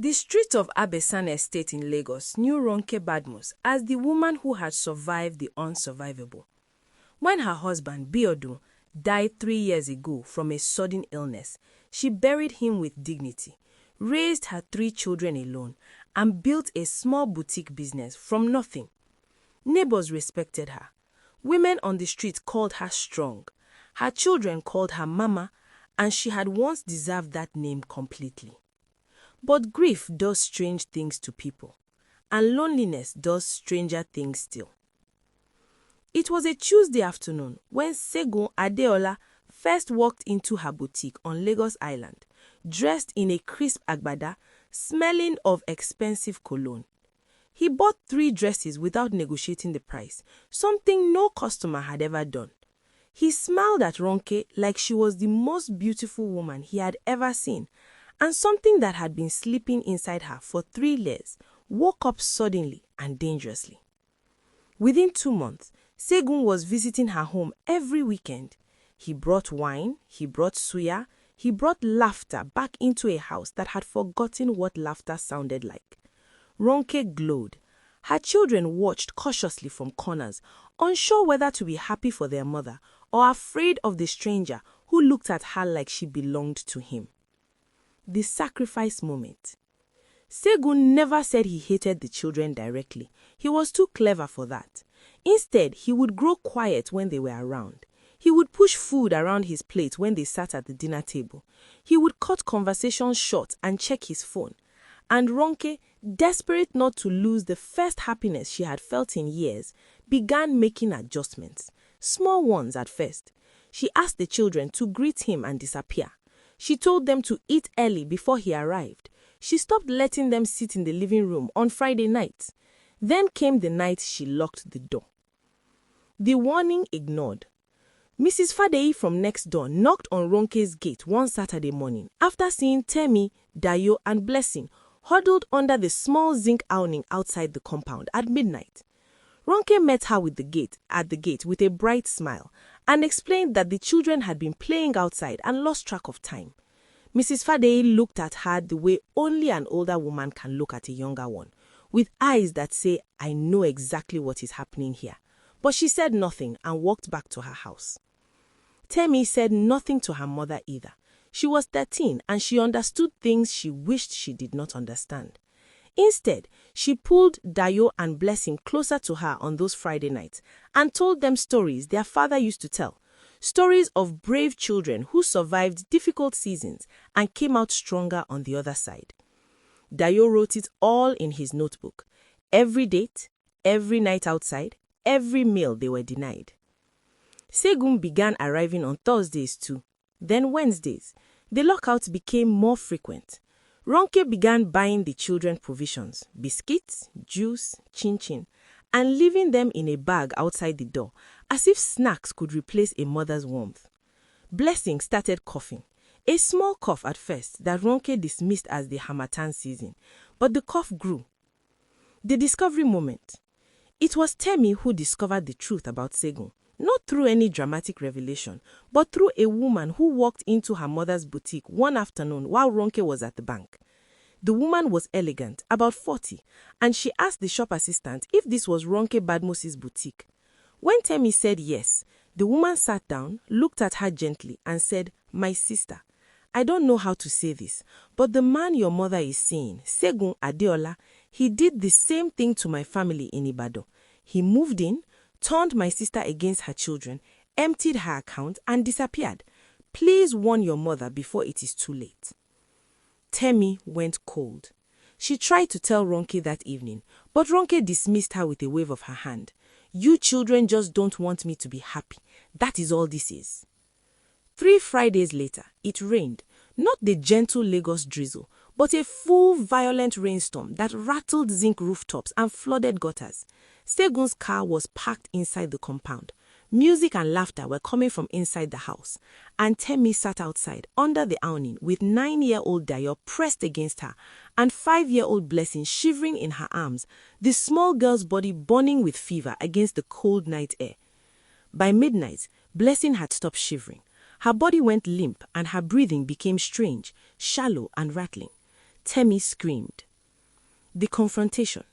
The streets of Abesan Estate in Lagos knew Ronke Badmus as the woman who had survived the unsurvivable. When her husband, Biodun, died 3 years ago from a sudden illness, she buried him with dignity, raised her 3 children alone, and built a small boutique business from nothing. Neighbors respected her. Women on the street called her strong. Her children called her Mama, and she had once deserved that name completely. But grief does strange things to people, and loneliness does stranger things still. It was a Tuesday afternoon when Segun Adeola first walked into her boutique on Lagos Island, dressed in a crisp agbada, smelling of expensive cologne. He bought 3 dresses without negotiating the price, something no customer had ever done. He smiled at Ronke like she was the most beautiful woman he had ever seen, and something that had been sleeping inside her for 3 years woke up suddenly and dangerously. Within 2 months, Segun was visiting her home every weekend. He brought wine, he brought suya, he brought laughter back into a house that had forgotten what laughter sounded like. Ronke glowed. Her children watched cautiously from corners, unsure whether to be happy for their mother or afraid of the stranger who looked at her like she belonged to him. The sacrifice moment. Segun never said he hated the children directly. He was too clever for that. Instead, he would grow quiet when they were around. He would push food around his plate when they sat at the dinner table. He would cut conversations short and check his phone. And Ronke, desperate not to lose the first happiness she had felt in years, began making adjustments. Small ones at first. She asked the children to greet him and disappear. She told them to eat early before he arrived. She stopped letting them sit in the living room on Friday nights. Then came the night she locked the door. The warning ignored. Mrs. Fadei from next door knocked on Ronke's gate one Saturday morning after seeing Temi, Dayo, and Blessing huddled under the small zinc awning outside the compound at midnight. Ronke met her at the gate with a bright smile and explained that the children had been playing outside and lost track of time. Mrs. Fadei looked at her the way only an older woman can look at a younger one, with eyes that say, "I know exactly what is happening here." But she said nothing and walked back to her house. Temi said nothing to her mother either. She was 13 and she understood things she wished she did not understand. Instead, she pulled Dayo and Blessing closer to her on those Friday nights and told them stories their father used to tell. Stories of brave children who survived difficult seasons and came out stronger on the other side. Dayo wrote it all in his notebook. Every date, every night outside, every meal they were denied. Segun began arriving on Thursdays too, then Wednesdays. The lockouts became more frequent. Ronke began buying the children provisions, biscuits, juice, chin-chin, and leaving them in a bag outside the door, as if snacks could replace a mother's warmth. Blessing started coughing, a small cough at first that Ronke dismissed as the Harmattan season, but the cough grew. The discovery moment. It was Temi who discovered the truth about Segun, not through any dramatic revelation, but through a woman who walked into her mother's boutique one afternoon while Ronke was at the bank. The woman was elegant, about 40, and she asked the shop assistant if this was Ronke Badmus's boutique. When Temi said yes, the woman sat down, looked at her gently, and said, "My sister, I don't know how to say this, but the man your mother is seeing, Segun Adeola, he did the same thing to my family in Ibadan. He moved in, turned my sister against her children, emptied her account, and disappeared. Please warn your mother before it is too late." Temi went cold. She tried to tell Ronke that evening, but Ronke dismissed her with a wave of her hand. "You children just don't want me to be happy. That is all this is." 3 Fridays later, it rained, not the gentle Lagos drizzle, but a full violent rainstorm that rattled zinc rooftops and flooded gutters. Segun's car was parked inside the compound. Music and laughter were coming from inside the house, and Temi sat outside under the awning with 9-year-old Dayo pressed against her and 5-year-old Blessing shivering in her arms, the small girl's body burning with fever against the cold night air. By midnight, Blessing had stopped shivering. Her body went limp and her breathing became strange, shallow and rattling. Temi screamed. The confrontation.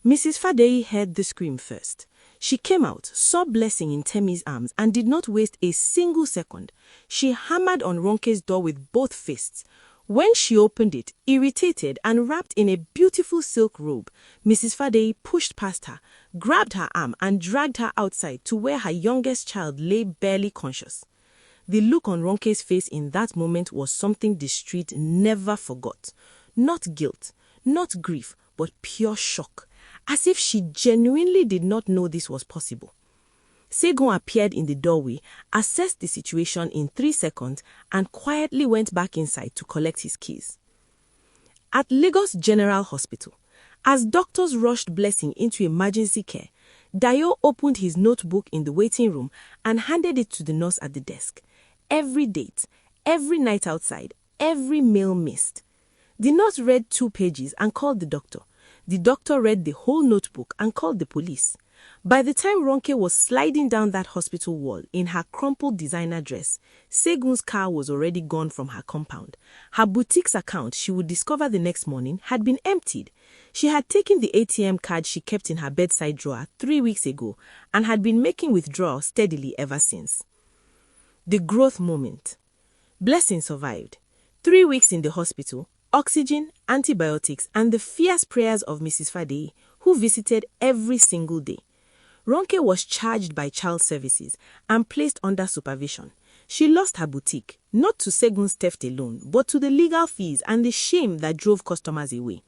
Mrs. Fadeyi heard the scream first. She came out, saw Blessing in Temi's arms, and did not waste a single second. She hammered on Ronke's door with both fists. When she opened it, irritated and wrapped in a beautiful silk robe, Mrs. Fadeyi pushed past her, grabbed her arm and dragged her outside to where her youngest child lay barely conscious. The look on Ronke's face in that moment was something the street never forgot. Not guilt, not grief, but pure shock, as if she genuinely did not know this was possible. Segun appeared in the doorway, assessed the situation in 3 seconds, and quietly went back inside to collect his keys. At Lagos General Hospital, as doctors rushed Blessing into emergency care, Dayo opened his notebook in the waiting room and handed it to the nurse at the desk. Every date, every night outside, every meal missed. The nurse read 2 pages and called the doctor. The doctor read the whole notebook and called the police. By the time Ronke was sliding down that hospital wall in her crumpled designer dress, Segun's car was already gone from her compound. Her boutique's account, she would discover the next morning, had been emptied. She had taken the ATM card she kept in her bedside drawer 3 weeks ago and had been making withdrawals steadily ever since. The growth moment. Blessing survived. 3 weeks in the hospital, oxygen, antibiotics, and the fierce prayers of Mrs. Fadeyi, who visited every single day. Ronke was charged by child services and placed under supervision. She lost her boutique, not to Segun's theft alone, but to the legal fees and the shame that drove customers away.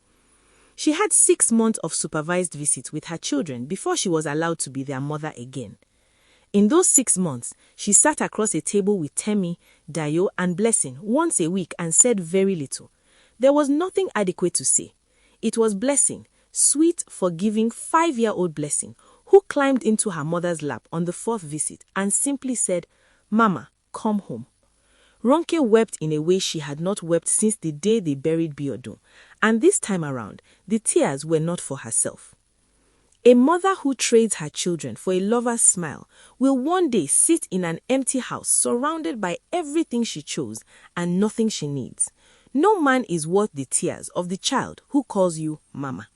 She had 6 months of supervised visits with her children before she was allowed to be their mother again. In those 6 months, she sat across a table with Temi, Dayo, and Blessing once a week and said very little. There was nothing adequate to say. It was Blessing, sweet, forgiving 5-year-old Blessing, who climbed into her mother's lap on the 4th visit and simply said, "Mama, come home." Ronke wept in a way she had not wept since the day they buried Biodun, and this time around, the tears were not for herself. A mother who trades her children for a lover's smile will one day sit in an empty house surrounded by everything she chose and nothing she needs. No man is worth the tears of the child who calls you Mama.